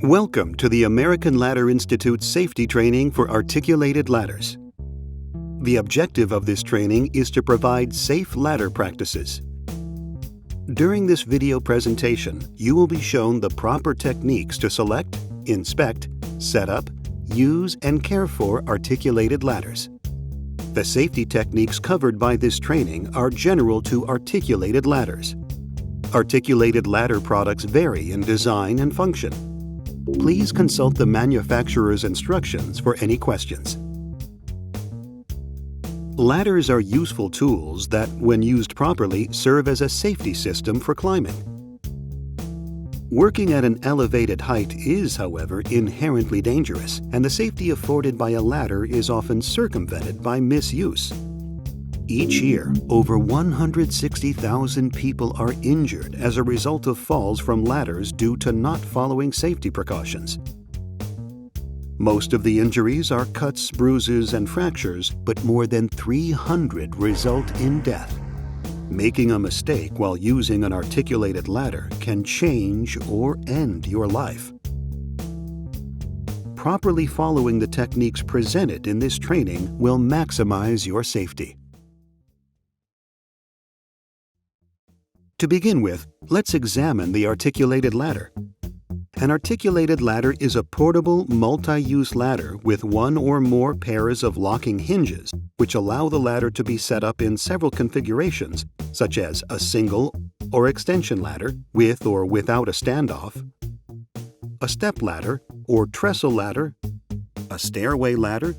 Welcome to the American Ladder Institute Safety Training for Articulated Ladders. The objective of this training is to provide safe ladder practices. During this video presentation, you will be shown the proper techniques to select, inspect, set up, use, and care for articulated ladders. The safety techniques covered by this training are general to articulated ladders. Articulated ladder products vary in design and function. Please consult the manufacturer's instructions for any questions. Ladders are useful tools that, when used properly, serve as a safety system for climbing. Working at an elevated height is, however, inherently dangerous, and the safety afforded by a ladder is often circumvented by misuse. Each year, over 160,000 people are injured as a result of falls from ladders due to not following safety precautions. Most of the injuries are cuts, bruises, and fractures, but more than 300 result in death. Making a mistake while using an articulated ladder can change or end your life. Properly following the techniques presented in this training will maximize your safety. To begin with, let's examine the articulated ladder. An articulated ladder is a portable, multi-use ladder with one or more pairs of locking hinges, which allow the ladder to be set up in several configurations, such as a single or extension ladder with or without a standoff, a step ladder or trestle ladder, a stairway ladder,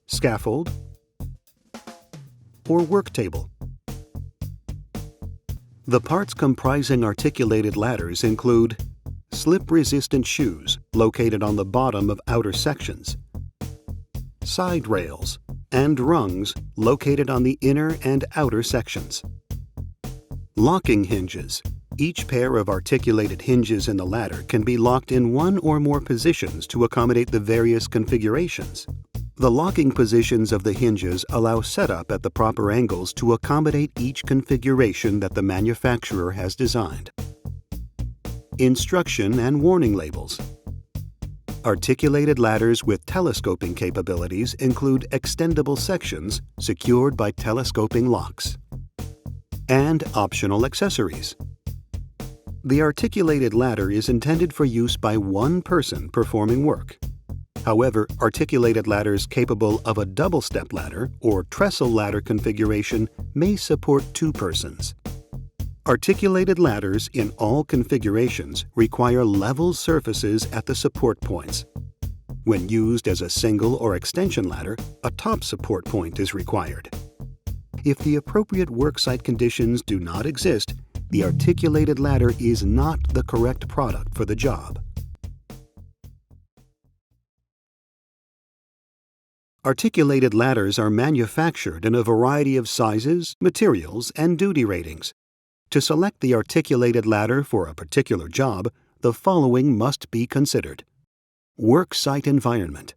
scaffold, or work table. The parts comprising articulated ladders include slip-resistant shoes located on the bottom of outer sections, side rails, and rungs located on the inner and outer sections. Locking hinges. Each pair of articulated hinges in the ladder can be locked in one or more positions to accommodate the various configurations. The locking positions of the hinges allow setup at the proper angles to accommodate each configuration that the manufacturer has designed. Instruction and warning labels. Articulated ladders with telescoping capabilities include extendable sections secured by telescoping locks. And optional accessories. The articulated ladder is intended for use by one person performing work. However, articulated ladders capable of a double-step ladder or trestle ladder configuration may support two persons. Articulated ladders in all configurations require level surfaces at the support points. When used as a single or extension ladder, a top support point is required. If the appropriate worksite conditions do not exist, the articulated ladder is not the correct product for the job. Articulated ladders are manufactured in a variety of sizes, materials, and duty ratings. To select the articulated ladder for a particular job, the following must be considered. Worksite environment.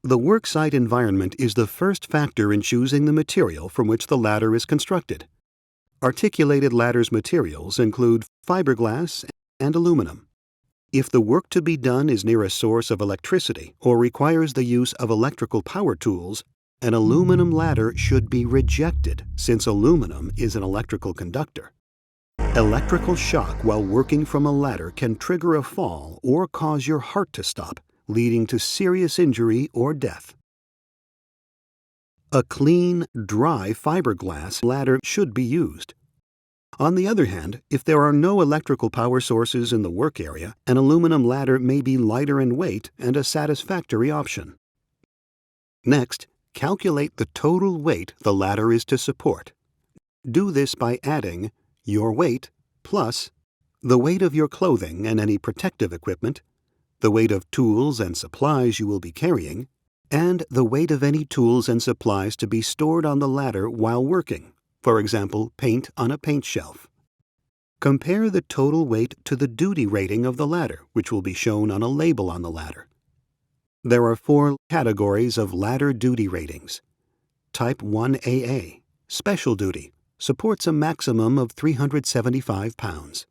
The worksite environment is the first factor in choosing the material from which the ladder is constructed. Articulated ladders materials include fiberglass and aluminum. If the work to be done is near a source of electricity or requires the use of electrical power tools, an aluminum ladder should be rejected since aluminum is an electrical conductor. Electrical shock while working from a ladder can trigger a fall or cause your heart to stop, leading to serious injury or death. A clean, dry fiberglass ladder should be used. On the other hand, if there are no electrical power sources in the work area, an aluminum ladder may be lighter in weight and a satisfactory option. Next, calculate the total weight the ladder is to support. Do this by adding your weight plus the weight of your clothing and any protective equipment, the weight of tools and supplies you will be carrying, and the weight of any tools and supplies to be stored on the ladder while working. For example, paint on a paint shelf. Compare the total weight to the duty rating of the ladder, which will be shown on a label on the ladder. There are 4 categories of ladder duty ratings: Type 1AA, Special Duty, supports a maximum of 375 pounds.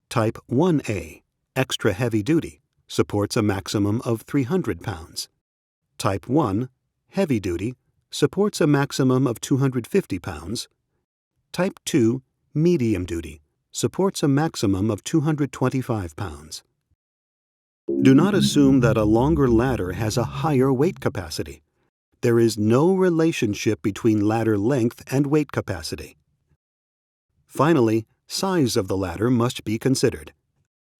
Type 1A, Extra Heavy Duty, supports a maximum of 300 pounds. Type 1, Heavy Duty, supports a maximum of 250 pounds. Type 2, Medium Duty, supports a maximum of 225 pounds. Do not assume that a longer ladder has a higher weight capacity. There is no relationship between ladder length and weight capacity. Finally, size of the ladder must be considered.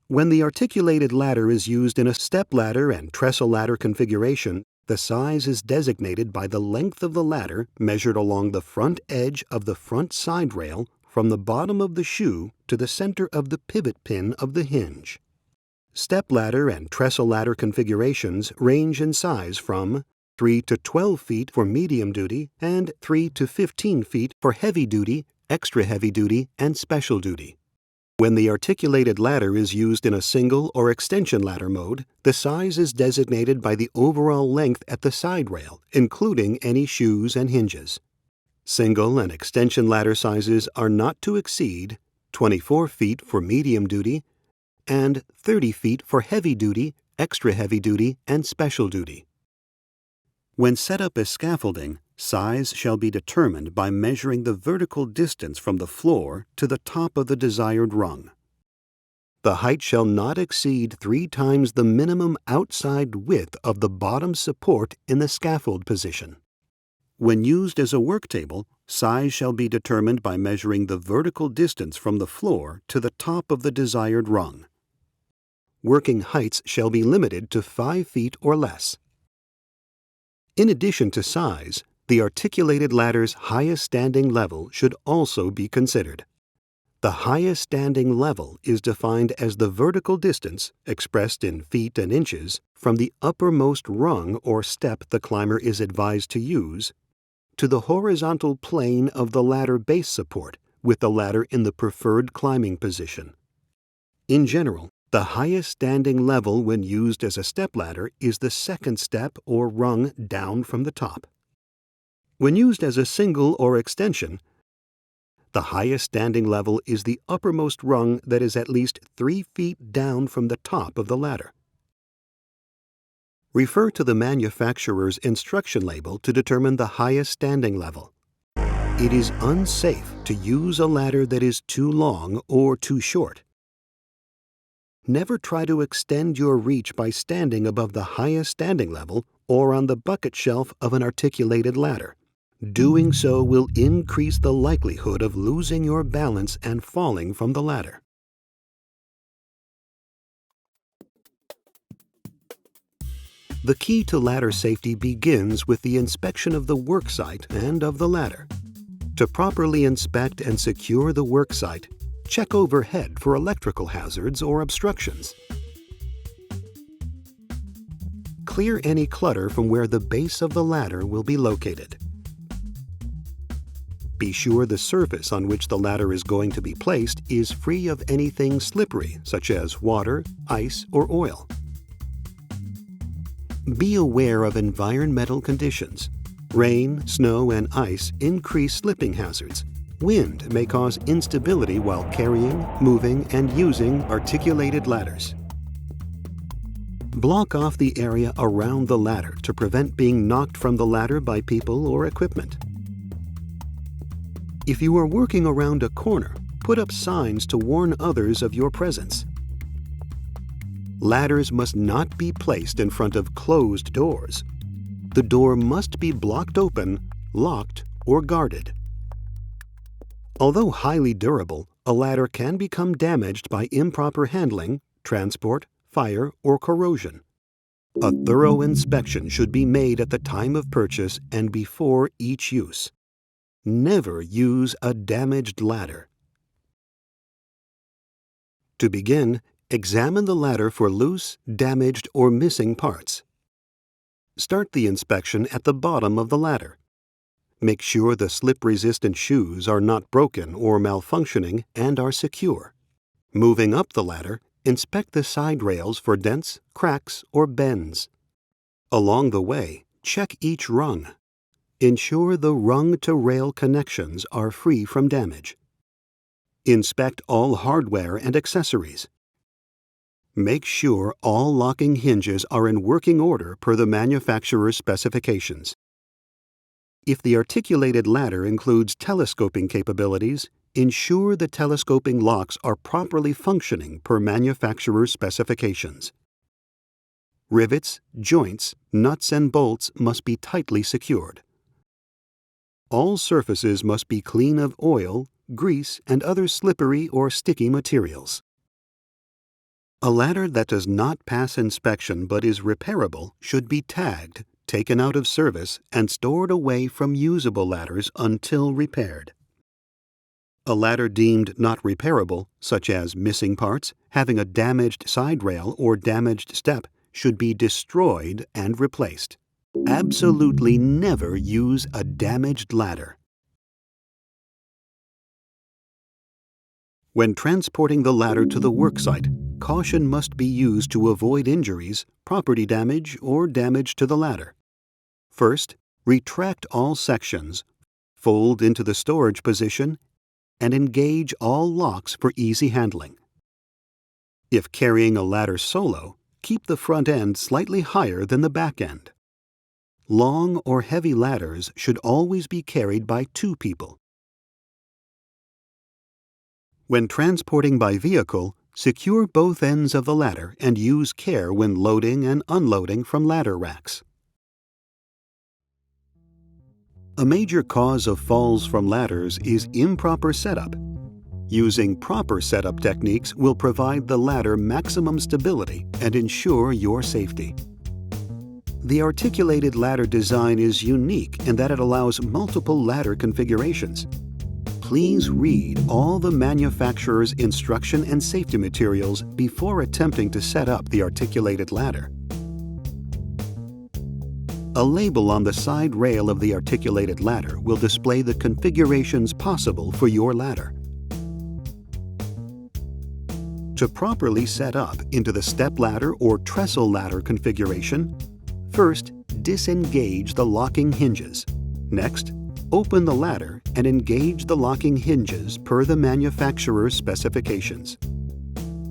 When the articulated ladder is used in a stepladder and trestle ladder configuration, the size is designated by the length of the ladder measured along the front edge of the front side rail from the bottom of the shoe to the center of the pivot pin of the hinge. Stepladder and trestle ladder configurations range in size from 3 to 12 feet for medium duty and 3 to 15 feet for heavy duty, extra heavy duty, and special duty. When the articulated ladder is used in a single or extension ladder mode, the size is designated by the overall length at the side rail, including any shoes and hinges. Single and extension ladder sizes are not to exceed 24 feet for medium duty and 30 feet for heavy duty, extra heavy duty, and special duty. When set up as scaffolding, size shall be determined by measuring the vertical distance from the floor to the top of the desired rung. The height shall not exceed 3 times the minimum outside width of the bottom support in the scaffold position. When used as a work table, size shall be determined by measuring the vertical distance from the floor to the top of the desired rung. Working heights shall be limited to 5 feet or less. In addition to size, the articulated ladder's highest standing level should also be considered. The highest standing level is defined as the vertical distance, expressed in feet and inches, from the uppermost rung or step the climber is advised to use, to the horizontal plane of the ladder base support, with the ladder in the preferred climbing position. In general, the highest standing level when used as a stepladder is the second step or rung down from the top. When used as a single or extension, the highest standing level is the uppermost rung that is at least 3 feet down from the top of the ladder. Refer to the manufacturer's instruction label to determine the highest standing level. It is unsafe to use a ladder that is too long or too short. Never try to extend your reach by standing above the highest standing level or on the bucket shelf of an articulated ladder. Doing so will increase the likelihood of losing your balance and falling from the ladder. The key to ladder safety begins with the inspection of the worksite and of the ladder. To properly inspect and secure the worksite, check overhead for electrical hazards or obstructions. Clear any clutter from where the base of the ladder will be located. Be sure the surface on which the ladder is going to be placed is free of anything slippery, such as water, ice, or oil. Be aware of environmental conditions. Rain, snow, and ice increase slipping hazards. Wind may cause instability while carrying, moving, and using articulated ladders. Block off the area around the ladder to prevent being knocked from the ladder by people or equipment. If you are working around a corner, put up signs to warn others of your presence. Ladders must not be placed in front of closed doors. The door must be blocked open, locked, or guarded. Although highly durable, a ladder can become damaged by improper handling, transport, fire, or corrosion. A thorough inspection should be made at the time of purchase and before each use. Never use a damaged ladder. To begin, examine the ladder for loose, damaged, or missing parts. Start the inspection at the bottom of the ladder. Make sure the slip-resistant shoes are not broken or malfunctioning and are secure. Moving up the ladder, inspect the side rails for dents, cracks, or bends. Along the way, check each rung. Ensure the rung-to-rail connections are free from damage. Inspect all hardware and accessories. Make sure all locking hinges are in working order per the manufacturer's specifications. If the articulated ladder includes telescoping capabilities, ensure the telescoping locks are properly functioning per manufacturer's specifications. Rivets, joints, nuts, and bolts must be tightly secured. All surfaces must be clean of oil, grease, and other slippery or sticky materials. A ladder that does not pass inspection but is repairable should be tagged, taken out of service, and stored away from usable ladders until repaired. A ladder deemed not repairable, such as missing parts, having a damaged side rail, or damaged step, should be destroyed and replaced. Absolutely never use a damaged ladder. When transporting the ladder to the worksite, caution must be used to avoid injuries, property damage, or damage to the ladder. First, retract all sections, fold into the storage position, and engage all locks for easy handling. If carrying a ladder solo, keep the front end slightly higher than the back end. Long or heavy ladders should always be carried by 2 people. When transporting by vehicle, secure both ends of the ladder and use care when loading and unloading from ladder racks. A major cause of falls from ladders is improper setup. Using proper setup techniques will provide the ladder maximum stability and ensure your safety. The articulated ladder design is unique in that it allows multiple ladder configurations. Please read all the manufacturer's instruction and safety materials before attempting to set up the articulated ladder. A label on the side rail of the articulated ladder will display the configurations possible for your ladder. To properly set up into the stepladder or trestle ladder configuration, first, disengage the locking hinges. Next, open the ladder and engage the locking hinges per the manufacturer's specifications.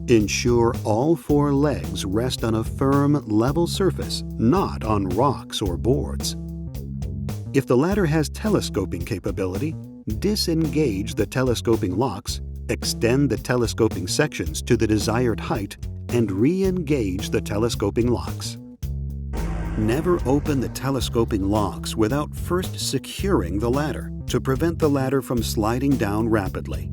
Ensure all 4 legs rest on a firm, level surface, not on rocks or boards. If the ladder has telescoping capability, disengage the telescoping locks, extend the telescoping sections to the desired height, and re-engage the telescoping locks. Never open the telescoping locks without first securing the ladder to prevent the ladder from sliding down rapidly.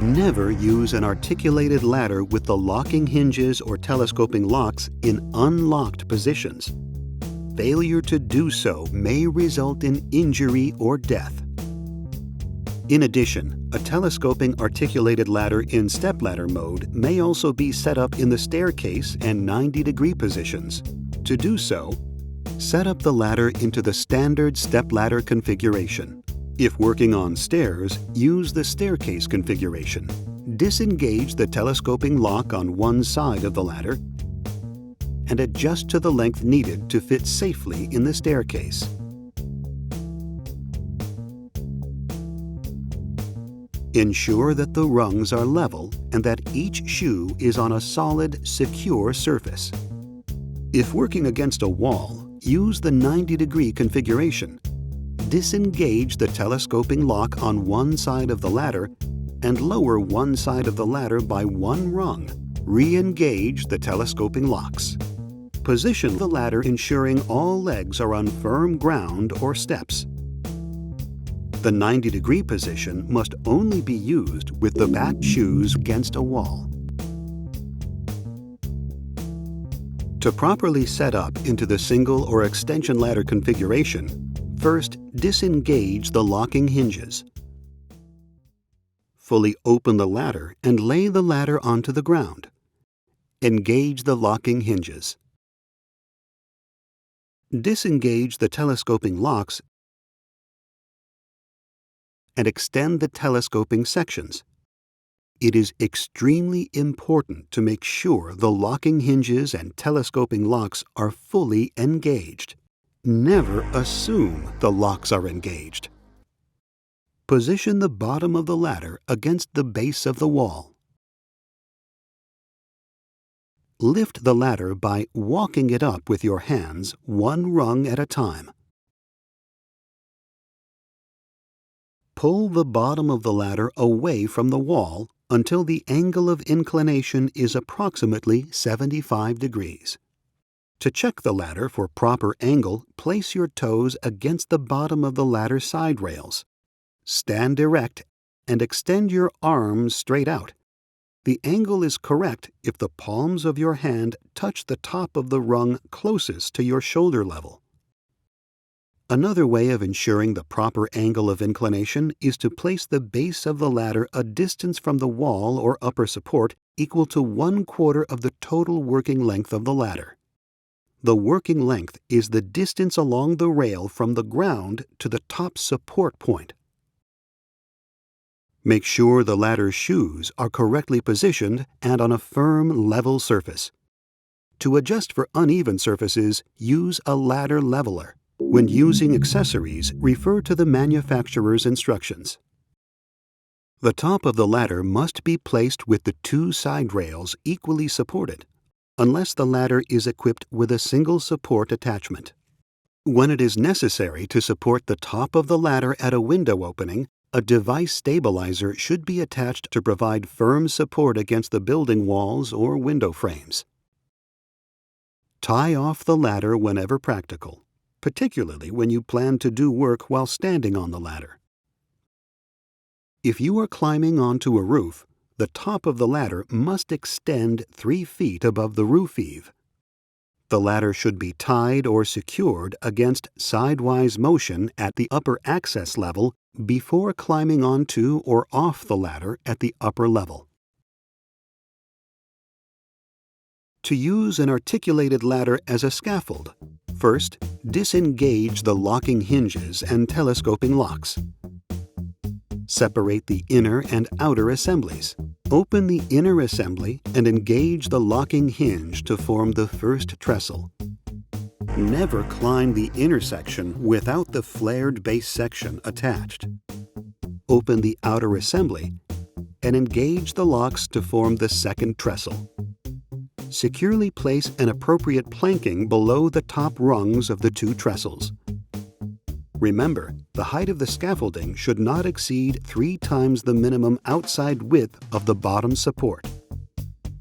Never use an articulated ladder with the locking hinges or telescoping locks in unlocked positions. Failure to do so may result in injury or death. In addition, a telescoping articulated ladder in stepladder mode may also be set up in the staircase and 90-degree positions. To do so, set up the ladder into the standard stepladder configuration. If working on stairs, use the staircase configuration. Disengage the telescoping lock on one side of the ladder and adjust to the length needed to fit safely in the staircase. Ensure that the rungs are level and that each shoe is on a solid, secure surface. If working against a wall, use the 90-degree configuration. Disengage the telescoping lock on one side of the ladder and lower one side of the ladder by 1 rung. Re-engage the telescoping locks. Position the ladder ensuring all legs are on firm ground or steps. The 90-degree position must only be used with the back shoes against a wall. To properly set up into the single or extension ladder configuration, first, disengage the locking hinges. Fully open the ladder and lay the ladder onto the ground. Engage the locking hinges. Disengage the telescoping locks and extend the telescoping sections. It is extremely important to make sure the locking hinges and telescoping locks are fully engaged. Never assume the locks are engaged. Position the bottom of the ladder against the base of the wall. Lift the ladder by walking it up with your hands one rung at a time. Pull the bottom of the ladder away from the wall until the angle of inclination is approximately 75 degrees. To check the ladder for proper angle, place your toes against the bottom of the ladder side rails. Stand erect and extend your arms straight out. The angle is correct if the palms of your hand touch the top of the rung closest to your shoulder level. Another way of ensuring the proper angle of inclination is to place the base of the ladder a distance from the wall or upper support equal to 1/4 of the total working length of the ladder. The working length is the distance along the rail from the ground to the top support point. Make sure the ladder shoes are correctly positioned and on a firm, level surface. To adjust for uneven surfaces, use a ladder leveler. When using accessories, refer to the manufacturer's instructions. The top of the ladder must be placed with the two side rails equally supported, unless the ladder is equipped with a single support attachment. When it is necessary to support the top of the ladder at a window opening, a device stabilizer should be attached to provide firm support against the building walls or window frames. Tie off the ladder whenever practical, particularly when you plan to do work while standing on the ladder. If you are climbing onto a roof, the top of the ladder must extend 3 feet above the roof eave. The ladder should be tied or secured against sidewise motion at the upper access level before climbing onto or off the ladder at the upper level. To use an articulated ladder as a scaffold, first, disengage the locking hinges and telescoping locks. Separate the inner and outer assemblies. Open the inner assembly and engage the locking hinge to form the first trestle. Never climb the inner section without the flared base section attached. Open the outer assembly and engage the locks to form the second trestle. Securely place an appropriate planking below the top rungs of the two trestles. Remember, the height of the scaffolding should not exceed 3 times the minimum outside width of the bottom support.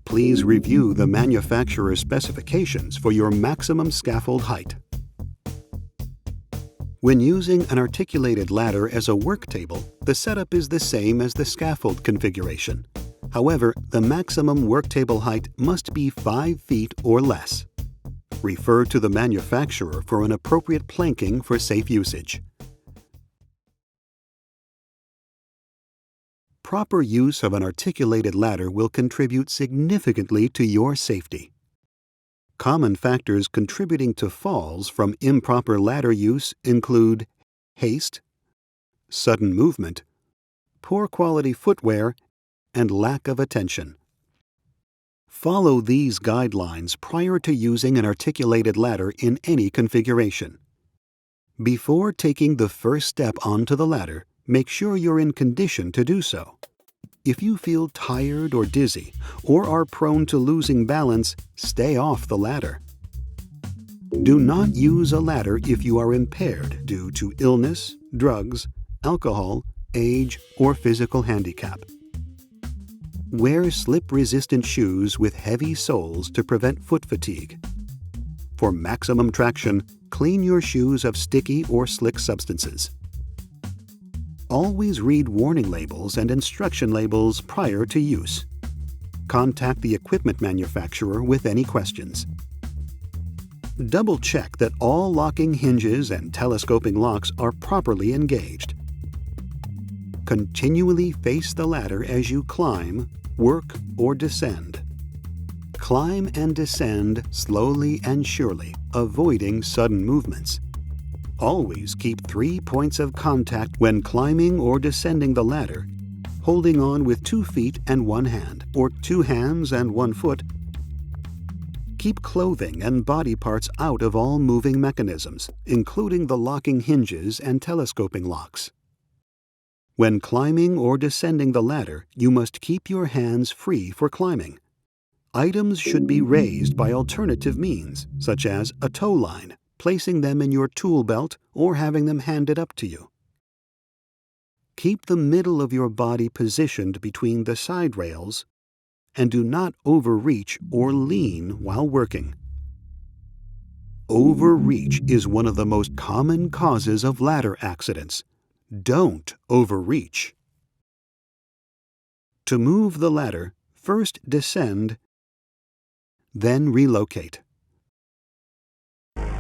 Please review the manufacturer's specifications for your maximum scaffold height. When using an articulated ladder as a work table, the setup is the same as the scaffold configuration. However, the maximum work table height must be 5 feet or less. Refer to the manufacturer for an appropriate planking for safe usage. Proper use of an articulated ladder will contribute significantly to your safety. Common factors contributing to falls from improper ladder use include haste, sudden movement, poor quality footwear, and lack of attention. Follow these guidelines prior to using an articulated ladder in any configuration. Before taking the first step onto the ladder, make sure you're in condition to do so. If you feel tired or dizzy, or are prone to losing balance, stay off the ladder. Do not use a ladder if you are impaired due to illness, drugs, alcohol, age, or physical handicap. Wear slip-resistant shoes with heavy soles to prevent foot fatigue. For maximum traction, clean your shoes of sticky or slick substances. Always read warning labels and instruction labels prior to use. Contact the equipment manufacturer with any questions. Double-check that all locking hinges and telescoping locks are properly engaged. Continually face the ladder as you climb, work, or descend. Climb and descend slowly and surely, avoiding sudden movements. Always keep 3 points of contact when climbing or descending the ladder, holding on with 2 feet and 1 hand, or 2 hands and 1 foot. Keep clothing and body parts out of all moving mechanisms, including the locking hinges and telescoping locks. When climbing or descending the ladder, you must keep your hands free for climbing. Items should be raised by alternative means, such as a tow line, placing them in your tool belt, or having them handed up to you. Keep the middle of your body positioned between the side rails, and do not overreach or lean while working. Overreach is one of the most common causes of ladder accidents. Don't overreach. To move the ladder, first descend, then relocate.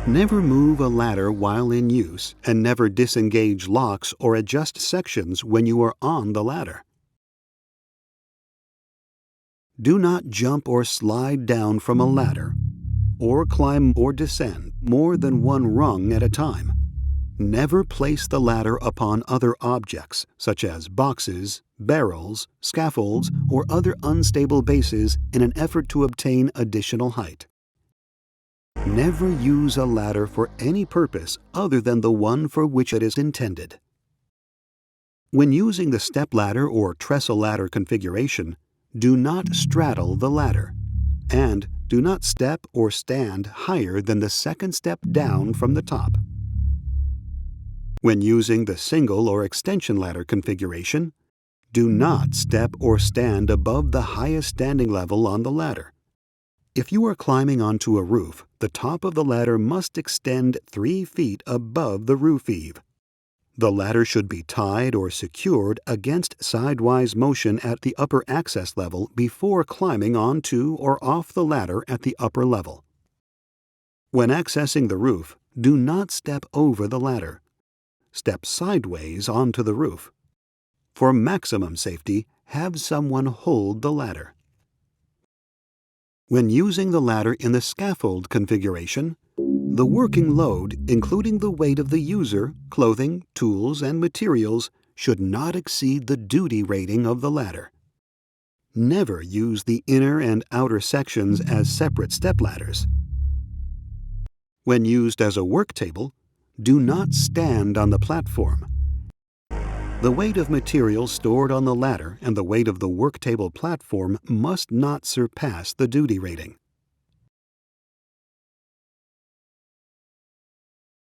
Never move a ladder while in use, and never disengage locks or adjust sections when you are on the ladder. Do not jump or slide down from a ladder, or climb or descend more than one rung at a time. Never place the ladder upon other objects, such as boxes, barrels, scaffolds, or other unstable bases in an effort to obtain additional height. Never use a ladder for any purpose other than the one for which it is intended. When using the stepladder or trestle ladder configuration, do not straddle the ladder, and do not step or stand higher than the second step down from the top. When using the single or extension ladder configuration, do not step or stand above the highest standing level on the ladder. If you are climbing onto a roof, the top of the ladder must extend 3 feet above the roof eave. The ladder should be tied or secured against sidewise motion at the upper access level before climbing onto or off the ladder at the upper level. When accessing the roof, do not step over the ladder. Step sideways onto the roof. For maximum safety, have someone hold the ladder. When using the ladder in the scaffold configuration, the working load, including the weight of the user, clothing, tools, and materials, should not exceed the duty rating of the ladder. Never use the inner and outer sections as separate stepladders. When used as a work table, do not stand on the platform. The weight of material stored on the ladder and the weight of the work table platform must not surpass the duty rating.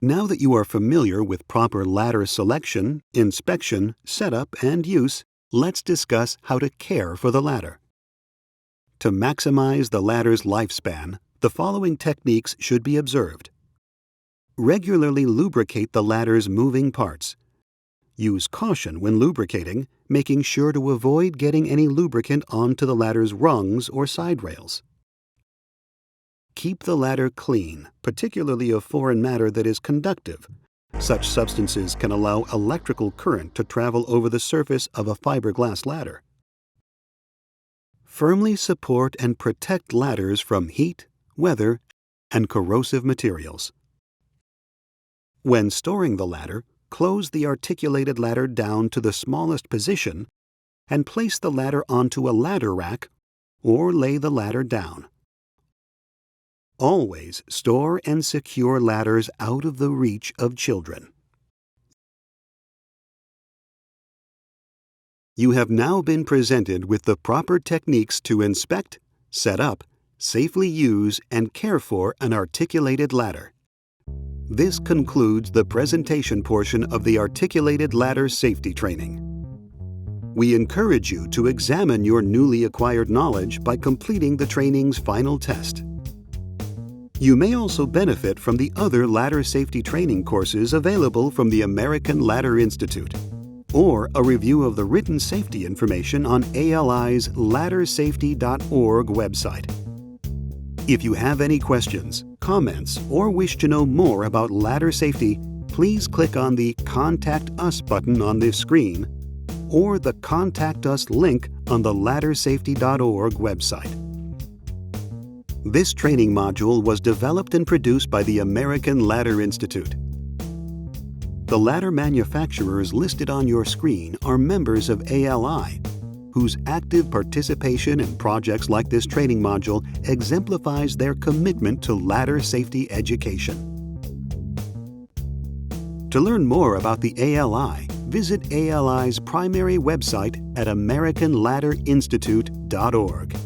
Now that you are familiar with proper ladder selection, inspection, setup, and use, let's discuss how to care for the ladder. To maximize the ladder's lifespan, the following techniques should be observed. Regularly lubricate the ladder's moving parts. Use caution when lubricating, making sure to avoid getting any lubricant onto the ladder's rungs or side rails. Keep the ladder clean, particularly of foreign matter that is conductive. Such substances can allow electrical current to travel over the surface of a fiberglass ladder. Firmly support and protect ladders from heat, weather, and corrosive materials. When storing the ladder, close the articulated ladder down to the smallest position and place the ladder onto a ladder rack or lay the ladder down. Always store and secure ladders out of the reach of children. You have now been presented with the proper techniques to inspect, set up, safely use, and care for an articulated ladder. This concludes the presentation portion of the Articulated Ladder Safety Training. We encourage you to examine your newly acquired knowledge by completing the training's final test. You may also benefit from the other ladder safety training courses available from the American Ladder Institute, or a review of the written safety information on ALI's laddersafety.org website. If you have any questions, comments, or wish to know more about ladder safety, please click on the Contact Us button on this screen or the Contact Us link on the laddersafety.org website. This training module was developed and produced by the American Ladder Institute. The ladder manufacturers listed on your screen are members of ALI. whose active participation in projects like this training module exemplifies their commitment to ladder safety education. To learn more about the ALI, visit ALI's primary website at americanladderinstitute.org.